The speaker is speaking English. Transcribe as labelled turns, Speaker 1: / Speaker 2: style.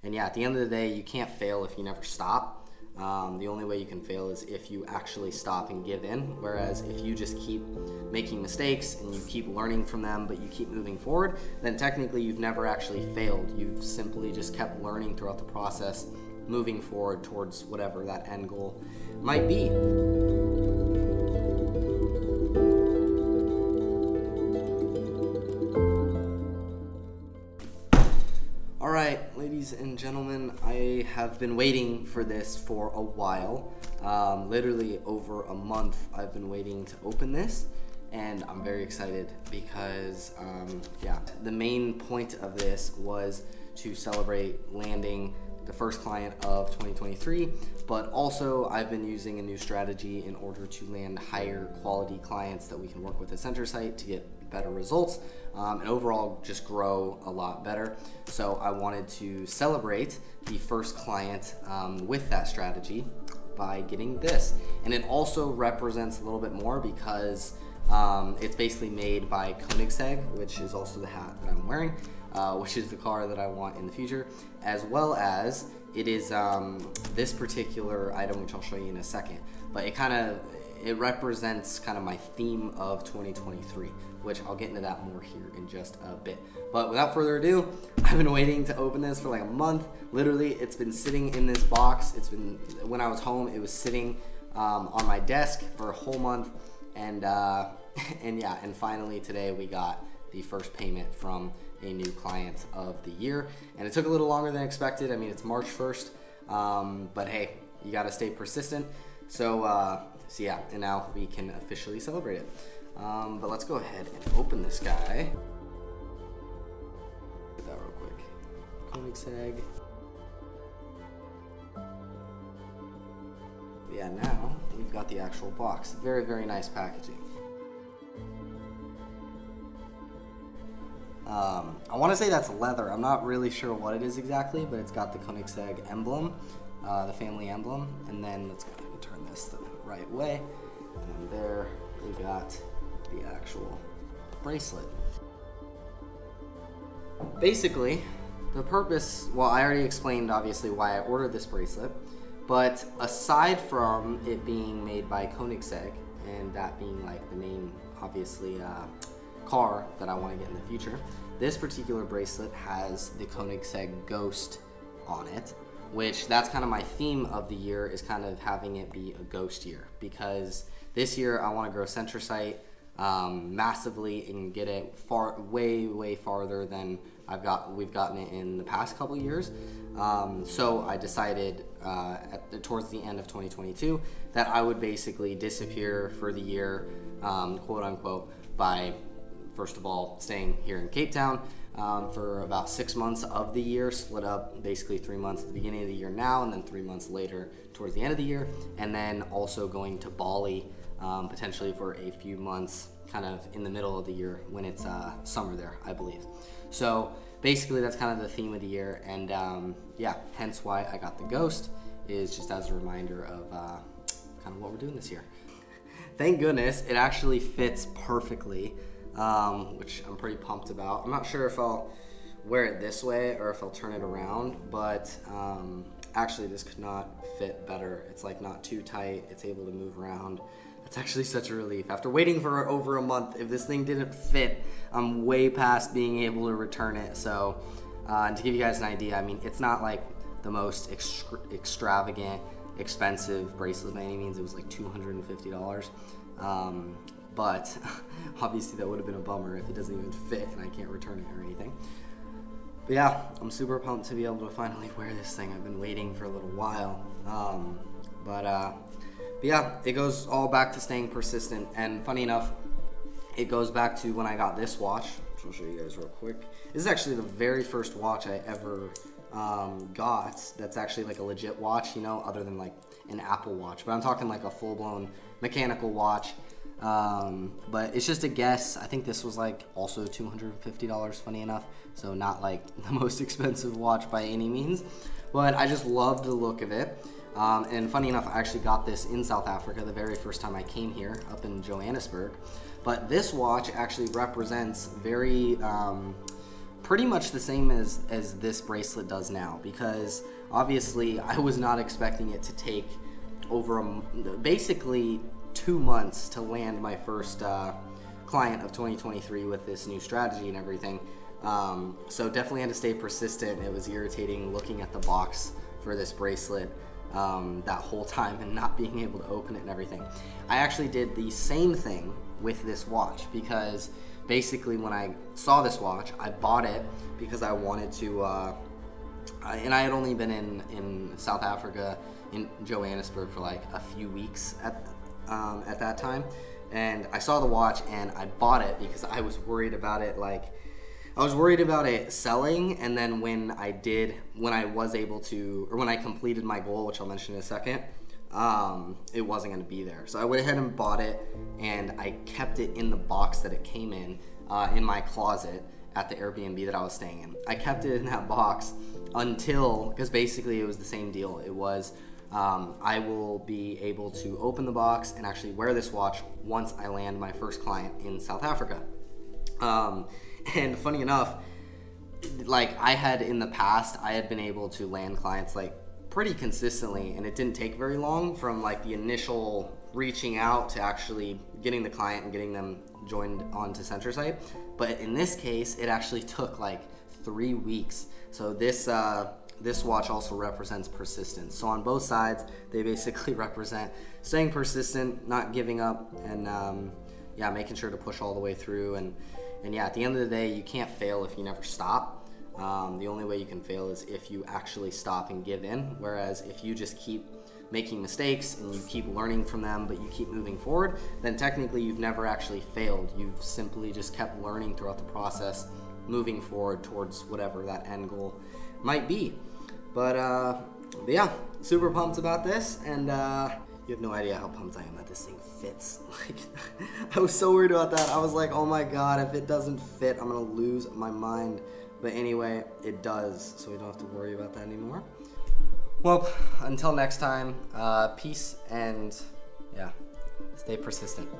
Speaker 1: And yeah, at the end of the day, you can't fail if you never stop. The only way you can fail is if you actually stop and give in. Whereas if you just keep making mistakes and you keep learning from them, but you keep moving forward, then technically you've never actually failed. You've simply just kept learning throughout the process, moving forward towards whatever that end goal might be. All right, ladies and gentlemen, I have been waiting for this for a while. Literally over a month I've been waiting to open this, and I'm very excited because the main point of this was to celebrate landing the first client of 2023, but also I've been using a new strategy in order to land higher quality clients that we can work with at Centersite to get better results, and overall just grow a lot better. So I wanted to celebrate the first client with that strategy by getting this. And it also represents a little bit more because it's basically made by Koenigsegg, which is also the hat that I'm wearing, which is the car that I want in the future, as well as it is this particular item, which I'll show you in a second. But it represents kind of my theme of 2023, which I'll get into that more here in just a bit. But without further ado, I've been waiting to open this for like a month. Literally, it's been sitting in this box. When I was home, it was sitting on my desk for a whole month. And finally today we got the first payment from a new client of the year. And it took a little longer than expected. I mean, it's March 1st, but hey, you gotta stay persistent. So yeah, and now we can officially celebrate it. But let's go ahead and open this guy. Get that real quick. Koenigsegg. Yeah, now we've got the actual box. Very, very nice packaging. I want to say that's leather. I'm not really sure what it is exactly, but it's got the Koenigsegg emblem, the family emblem. And then let's go ahead and turn this the right way. And then there we got the actual bracelet. Basically, the purpose, well, I already explained obviously why I ordered this bracelet, but aside from it being made by Koenigsegg and that being like the main, obviously, car that I want to get in the future, this particular bracelet has the Koenigsegg Ghost on it, which that's kind of my theme of the year, is kind of having it be a ghost year, because this year I want to grow Centersite massively and get it way farther than we've gotten it in the past couple years. So I decided towards the end of 2022 that I would basically disappear for the year, quote unquote, by first of all staying here in Cape Town for about 6 months of the year, split up basically 3 months at the beginning of the year now, and then 3 months later towards the end of the year, and then also going to Bali potentially for a few months kind of in the middle of the year when it's summer there, I believe. So basically that's kind of the theme of the year, and hence why I got the Ghost, is just as a reminder of kind of what we're doing this year. Thank goodness it actually fits perfectly, which I'm pretty pumped about. I'm not sure if I'll wear it this way or if I'll turn it around, but actually this could not fit better. It's like not too tight, it's able to move around. It's actually such a relief. After waiting for over a month, if this thing didn't fit, I'm way past being able to return it. So, and to give you guys an idea, I mean, it's not like the most extravagant, expensive bracelet by any means. It was like $250. But obviously that would have been a bummer if it doesn't even fit and I can't return it or anything. But yeah, I'm super pumped to be able to finally wear this thing. I've been waiting for a little while. But yeah, it goes all back to staying persistent. And funny enough, it goes back to when I got this watch, which I'll show you guys real quick. This is actually the very first watch I ever got that's actually like a legit watch, you know, other than like an Apple Watch. But I'm talking like a full-blown mechanical watch. But it's just a guess. I think this was like also $250, funny enough. So not like the most expensive watch by any means. But I just loved the look of it. And funny enough, I actually got this in South Africa the very first time I came here, up in Johannesburg. But this watch actually represents very pretty much the same as this bracelet does now, because obviously I was not expecting it to take over basically 2 months to land my first client of 2023 with this new strategy and everything. So definitely had to stay persistent. It was irritating looking at the box for this bracelet that whole time and not being able to open it and everything. I actually did the same thing with this watch, because basically when I saw this watch, I bought it because I wanted to, and I had only been in South Africa, in Johannesburg, for like a few weeks at that time, and I saw the watch and I bought it because I was worried about it, selling, and then when I was able to, or when I completed my goal, which I'll mention in a second, it wasn't going to be there. So I went ahead and bought it, and I kept it in the box that it came in my closet at the Airbnb that I was staying in. I kept it in that box because basically it was the same deal. It was, I will be able to open the box and actually wear this watch once I land my first client in South Africa. And funny enough, like I had in the past, I had been able to land clients like pretty consistently, and it didn't take very long from like the initial reaching out to actually getting the client and getting them joined onto Centrosite. But in this case, it actually took like 3 weeks. So this watch also represents persistence. So on both sides, they basically represent staying persistent, not giving up, and making sure to push all the way through. And at the end of the day, you can't fail if you never stop. The only way you can fail is if you actually stop and give in. Whereas if you just keep making mistakes and you keep learning from them, but you keep moving forward, then technically you've never actually failed. You've simply just kept learning throughout the process, moving forward towards whatever that end goal might be. But yeah, super pumped about this, and you have no idea how pumped I am that this thing fits. Like, I was so worried about that. I was like, oh my god, if it doesn't fit, I'm gonna lose my mind. But anyway, it does, so we don't have to worry about that anymore. Well, until next time, peace, and stay persistent.